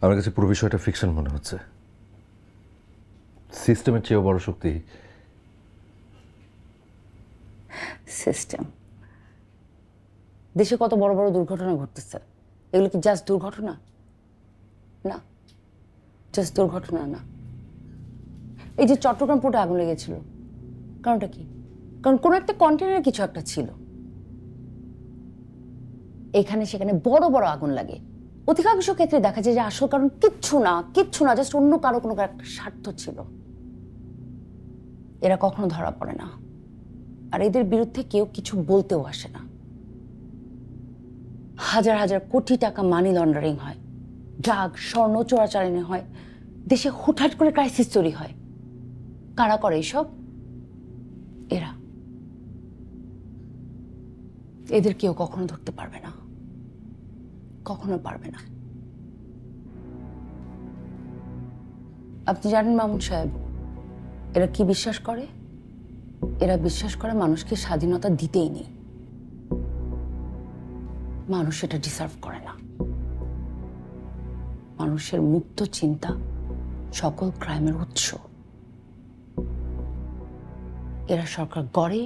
আমার কাছে পুরো বিষয়টা ফিকশন মনে হচ্ছে। সিস্টেমের চেয়েও বড় শক্তি সিস্টেম। দেশে কত বড় বড় দুর্ঘটনা ঘটতেছে, এগুলো কি জাস্ট দুর্ঘটনা? না, জাস্ট দুর্ঘটনা না। এই যে চট্টগ্রাম পোর্টে আগুন লেগেছিল, কারণটা কি? কারণ কোনো একটা কন্টেনারে কিছু একটা ছিল। এখানে সেখানে বড় বড় আগুন লাগে, অধিকাংশ ক্ষেত্রে দেখা যায় যে আসল কারণ কিচ্ছু না, জাস্ট অন্য কারো কোনো একটা স্বার্থ ছিল। এরা কখনো ধরা পড়ে না, আর এদের বিরুদ্ধে কেউ কিছু বলতেও আসে না। হাজার হাজার কোটি টাকা মানি লন্ডারিং হয়, ড্রাগ স্বর্ণ চোরাচালানি হয়, দেশে হুটহাট করে ক্রাইসিস তৈরি হয়। কারা করে এইসব? এরা। এদের কেউ কখনো ধরতে পারবে না, কখনো পারবে না। আপনি জানেন মামুন সাহেব, এরা কি বিশ্বাস করে? এরা বিশ্বাস করে মানুষকে স্বাধীনতা দিতেই নেই। মানুষ এটা ডিজার্ভ করে না। মানুষের মুক্ত চিন্তা সকল ক্রাইমের উৎস। এরা সরকার গড়ে,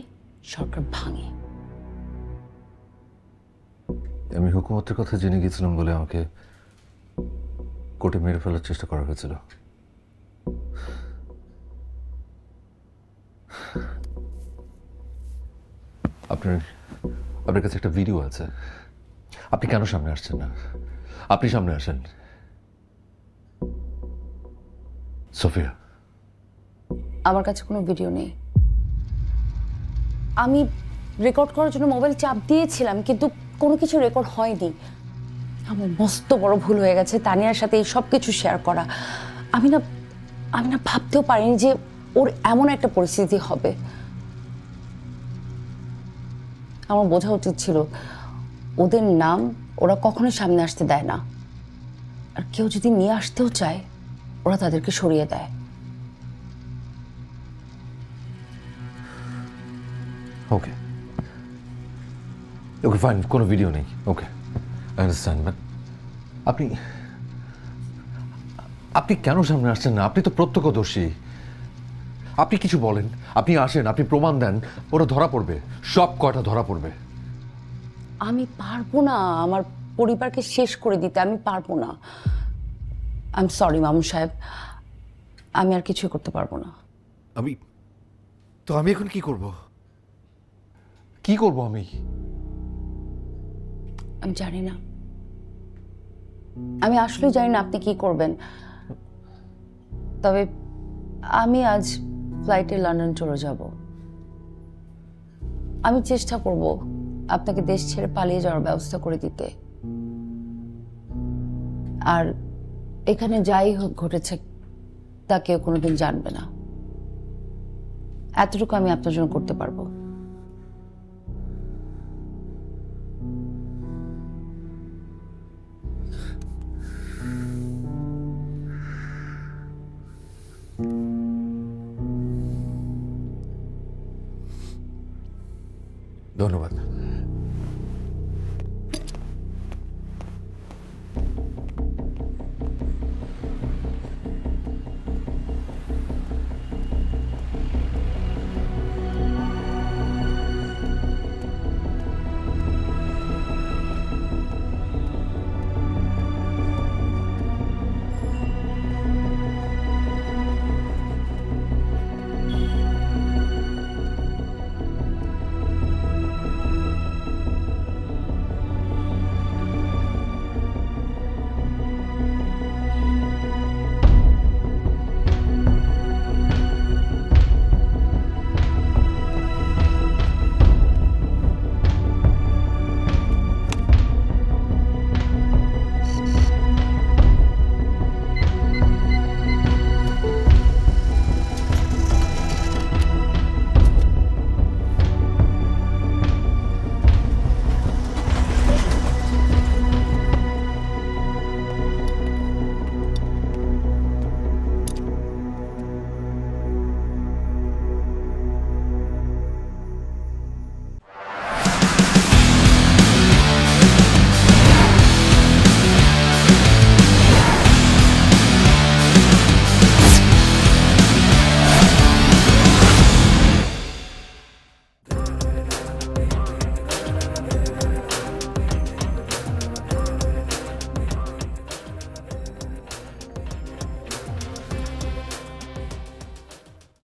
সরকার ভাঙে। আমি হুকুমতের কথা জেনে গেছিলাম বলে আমাকে কোর্টে মেরে ফেলার চেষ্টা করা হয়েছিল। আপনার কাছে একটা ভিডিও আছে, আপনি কেন সামনে আসছেন না? আপনি সামনে আসেন। সোফিয়া, আমার কাছে কোনো ভিডিও নেই। আমি রেকর্ড করার জন্য মোবাইল চাপ দিয়েছিলাম, কিন্তু কোনো কিছু রেকর্ড হয়নি। আমার মস্ত বড় ভুল হয়ে গেছে তানিয়ার সাথে এই সব কিছু শেয়ার করা। আমি না ভাবতেও পারিনি যে ওর এমন একটা পরিস্থিতি হবে। আমার বোঝা উচিত ছিল ওদের নাম ওরা কখনোই সামনে আসতে দেয় না, আর কেউ যদি নিয়ে আসতেও চায় ওরা তাদেরকে সরিয়ে দেয়। ওকে ওকে ফাইন, কোনো ভিডিও নেই। ওকে, আই আন্ডারস্ট্যান্ড, বাট আপনি কেন সামনে আসছেন না? আপনি তো প্রত্যক্ষদর্শী। আপনি কিছু বলেন, আপনি আসেন, আপনি প্রমাণ দেন, ওরা ধরা পড়বে, সব কয়টা ধরা পড়বে। আমি পারবো না আমার পরিবারকে শেষ করে দিতে, আমি পারবো না। আই এম সরি মামুন সাহেব, আমি আর কিছুই করতে পারবো না। আমি এখন কি করব? কি করব আমি? আমি জানি না, আমি আসলে জানি না আপনি কি করবেন। তবে আমি আজ ফ্লাইটে লন্ডন চলে যাব। আমি চেষ্টা করব আপনাকে দেশ ছেড়ে পালিয়ে যাওয়ার ব্যবস্থা করে দিতে। আর এখানে যাই হোক ঘটেছে তা কেউ কোনোদিন জানবে না, এতটুকু আমি আপনার জন্য করতে পারবো। ধন্যবাদ।